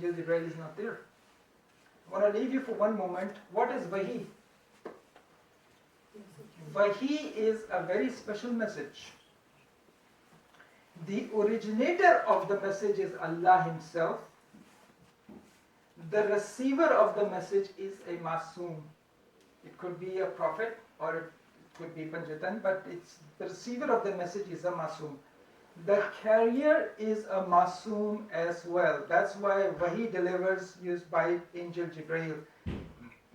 Angel Jibreel is not there. I want to leave you for one moment. What is Wahi? Wahi is a very special message. The originator of the message is Allah Himself. The receiver of the message is a Masoom. It could be a prophet or it could be Panjatan, but the receiver of the message is a Masoom. The carrier is a Masoom as well. That's why Wahi delivers used by Angel Jibreel.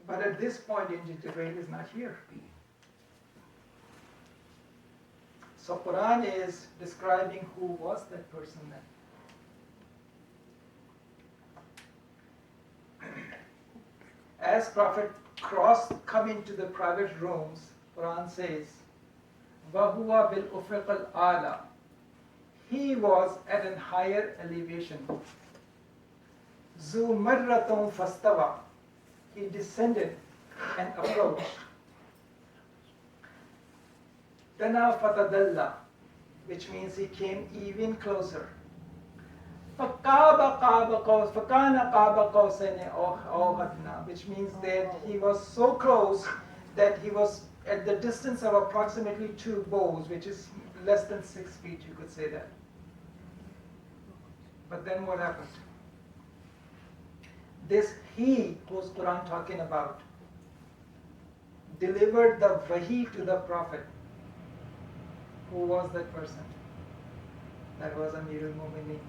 But at this point, Angel Jibreel is not here. So Quran is describing who was that person then. As Prophet come into the private rooms, Quran says, وَهُوَ بِالْأُفْقِ الْأَعْلَى. He was at a higher elevation. ذُو مَرَّةٌ فَاسْتَوَى. He descended and approached. Dana fatadalla, which means he came even closer. Fakana qaba qawsayn aw adna, which means that he was so close that he was at the distance of approximately 2 bows, which is less than 6 feet, you could say that. But then what happened? This he who's Quran talking about delivered the Wahi to the Prophet. Who was that person? That was Amirul Mu'mineen.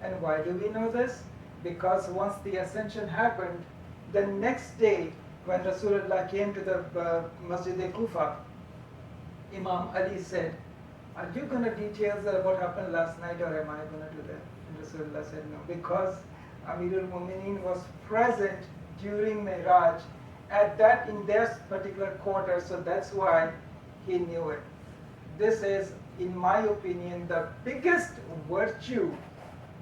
And why do we know this? Because once the ascension happened, the next day when Rasulullah came to the Masjid-e-Kufa, Imam Ali said, are you going to detail what happened last night or am I going to do that? And Rasulullah said no, because Amirul Mu'mineen was present during Mi'raj in their particular quarter, so that's why he knew it. This is, in my opinion, the biggest virtue,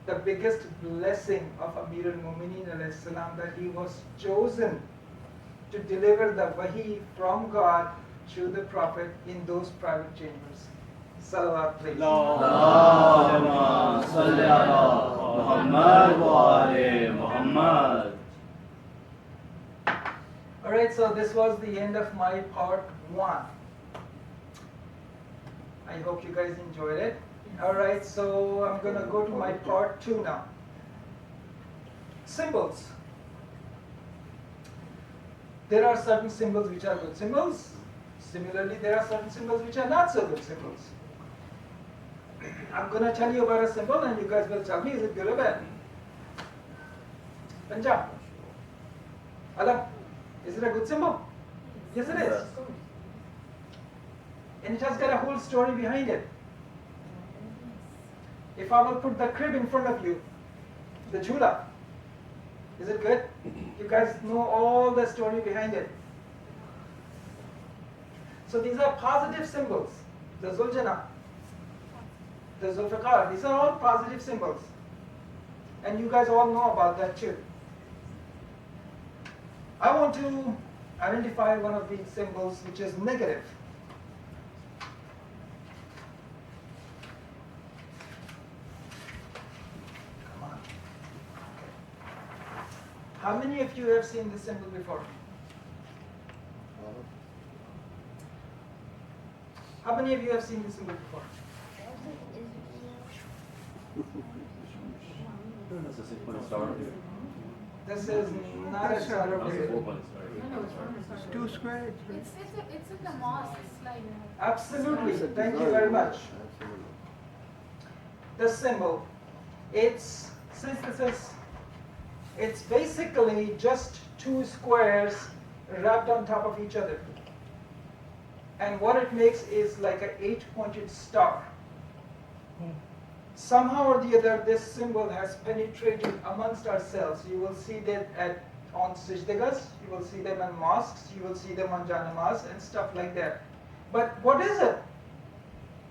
the biggest blessing of Amirul Mu'mineen alayhi salam, that he was chosen to deliver the Wahi from God to the Prophet in those private chambers. Salawat, please. Alright, so this was the end of my part 1. I hope you guys enjoyed it. Alright, so I'm going to go to my part 2 now. Symbols. There are certain symbols which are good symbols. Similarly, there are certain symbols which are not so good symbols. I'm going to tell you about a symbol and you guys will tell me, is it good or bad? Punjab. Alam. Is it a good symbol? Yes, it is. And it has got a whole story behind it. If I will put the crib in front of you, the jhula, is it good? You guys know all the story behind it. So these are positive symbols. The Zuljana, the Zulfiqar, these are all positive symbols. And you guys all know about that too. I want to identify one of these symbols which is negative. Come on. How many of you have seen this symbol before? How many of you have seen this symbol before? This is not a star of David. It's 2 squares. It's in the mosque. It's like Absolutely. Thank you very much. The symbol, it's basically just 2 squares wrapped on top of each other. And what it makes is like an 8-pointed star. Somehow or the other, this symbol has penetrated amongst ourselves. You will see that on sajdagas, you will see them in mosques, you will see them on janamaz and stuff like that. But what is it?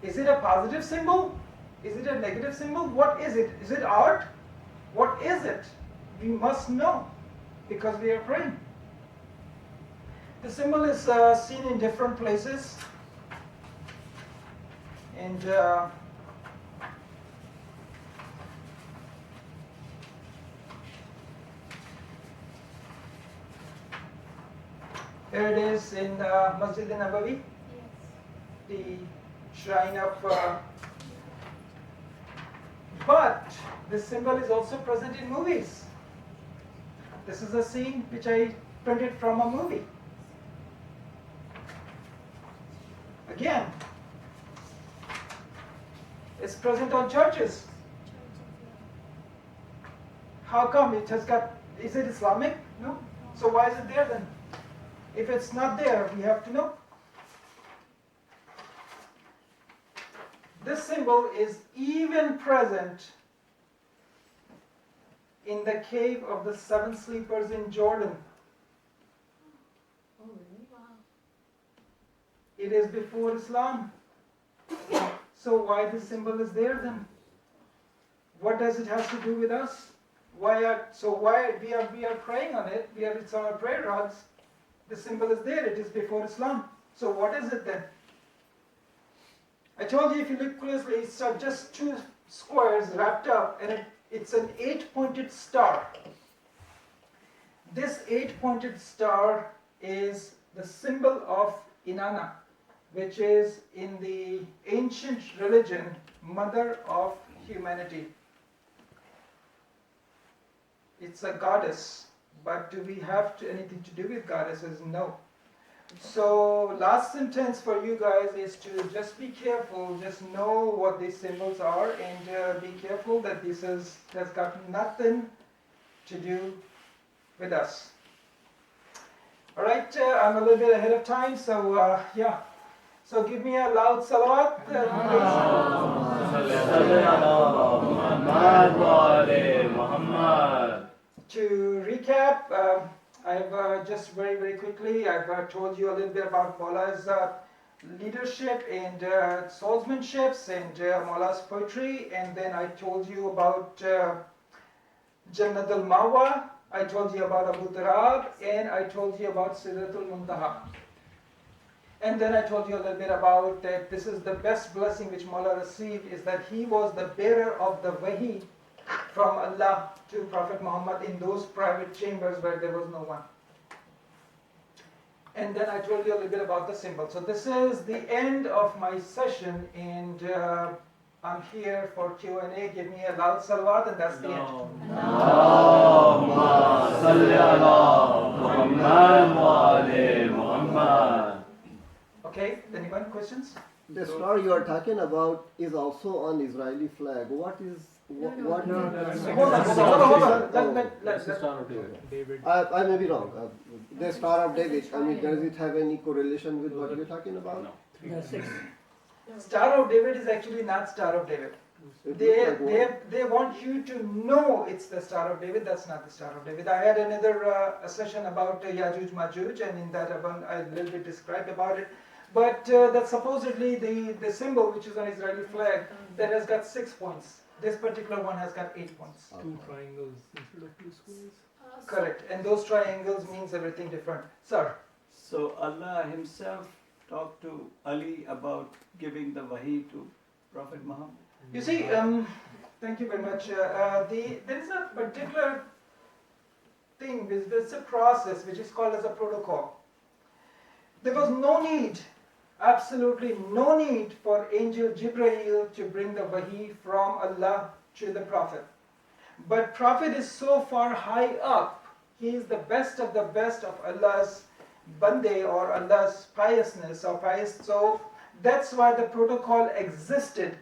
Is it a positive symbol? Is it a negative symbol? What is it? Is it art? What is it? We must know because we are praying. The symbol is seen in different places. And Here it is in Masjid Nabawi, Yes. the shrine of. But this symbol is also present in movies. This is a scene which I printed from a movie. Again, it's present on churches. How come it has got, is it Islamic? No. So why is it there then? If it's not there, we have to know. This symbol is even present in the cave of the seven sleepers in Jordan. Oh, really? Wow. It is before Islam. So why this symbol is there then? What does it have to do with us? Why we are praying on it? It's on our prayer rods. The symbol is there. It is before Islam. So what is it then? I told you if you look closely, it's just two squares wrapped up, and it's an 8-pointed star. This 8-pointed star is the symbol of Inanna, which is in the ancient religion, mother of humanity. It's a goddess, but do we have anything to do with goddesses? No. So last sentence for you guys is to just be careful, just know what these symbols are, and be careful that this has got nothing to do with us. Alright, I'm a little bit ahead of time, so yeah. So give me a loud salawat, To recap, I've just very quickly, I've told you a little bit about Maula's leadership and swordsmanships and Maula's poetry, and then I told you about Jannat al-Mawa, I told you about Abu Turab, and I told you about Sidratul Muntaha. And then I told you a little bit about that this is the best blessing which Maula received, is that he was the bearer of the wahi from Allah to Prophet Muhammad in those private chambers where there was no one. And then I told you a little bit about the symbol. So this is the end of my session, and I'm here for Q&A. Give me a loud salawat, and that's the end. Okay, anyone questions? The star you are talking about is also on Israeli flag. What is what? Hold on. I may be wrong. The Star of David. I mean, does it have any correlation with what you're talking about? No. Star of David is actually not Star of David. They want you to know it's the Star of David. That's not the Star of David. I had another a session about Yajuj Majuj, and in that one I a little bit described about it. But that's supposedly the symbol which is on Israeli flag that has got 6 points. This particular one has got 8 points. Two triangles instead of two squares. Correct. And those triangles means everything different. Sir. So Allah himself talked to Ali about giving the wahi to Prophet Muhammad. You see, thank you very much. There is a particular thing, there's a process which is called as a protocol. There was no need, absolutely no need for Angel Jibreel to bring the wahi from Allah to the Prophet. But Prophet is so far high up, he is the best of Allah's bande or Allah's piousness or pious. So that's why the protocol existed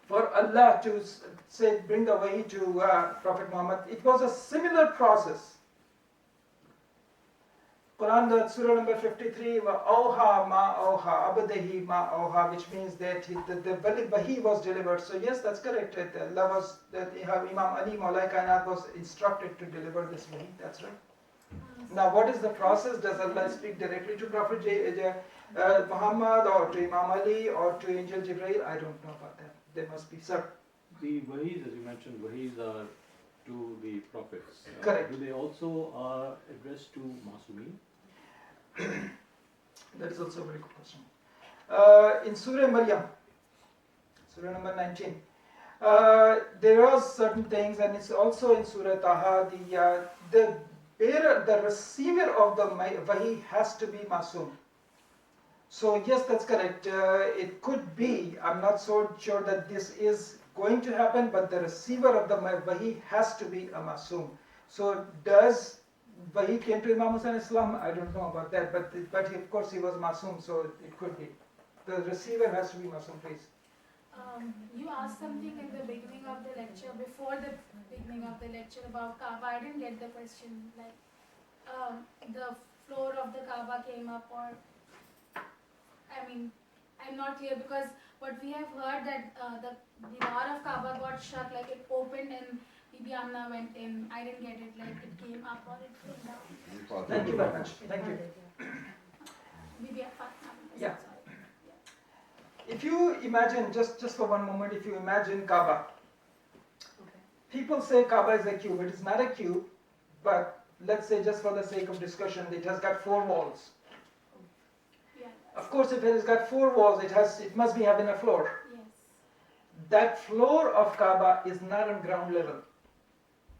for Allah to say bring the wahi to Prophet Muhammad. It was a similar process. Quran, Surah number 53, Awha ma awha, abadahi ma awha, which means that the wahi was delivered. So yes, that's correct. Allah was, Imam Ali Maulai Kainat was instructed to deliver this wahi. That's right. Now, what is the process? Does Allah speak directly to Prophet Muhammad or to Imam Ali or to Angel Jibreel? I don't know about that. There must be, sir. The wahis, as you mentioned, wahis are to the prophets. Correct. Do they also are addressed to Masumeen? That is also a very good question. In Surah Maryam, Surah number 19, there are certain things, and it's also in Surah Taha, bearer, the receiver of the wahi has to be masoom. So yes, that's correct. It could be, I'm not so sure that this is going to happen, but the receiver of the wahi has to be a masoom. So does wahi came to Imam Hussain Islam? I don't know about that, but of course he was masoom, so it could be. The receiver has to be masoom, please. You asked something in the beginning of the lecture, before the beginning of the lecture about Kaaba. I didn't get the question. Like, the floor of the Kaaba came up, or I mean, I'm not clear because what we have heard that the door of Kaaba got shut, like it opened and Bibi Amna went in. I didn't get it. Like it came up or it came down. Thank you very much. Thank you. Bibi Fatma. Yeah. If you imagine, just for one moment, if you imagine Kaaba, people say Kaaba is a cube. It is not a cube, but let's say just for the sake of discussion, it has got 4 walls. Yeah. Of course, if it has got 4 walls, it must be having a floor. Yes. That floor of Kaaba is not on ground level.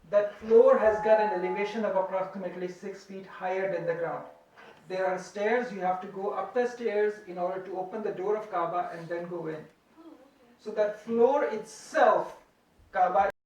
That floor has got an elevation of approximately 6 feet higher than the ground. There are stairs, you have to go up the stairs in order to open the door of Kaaba and then go in. Oh, okay. So that floor itself, Kaaba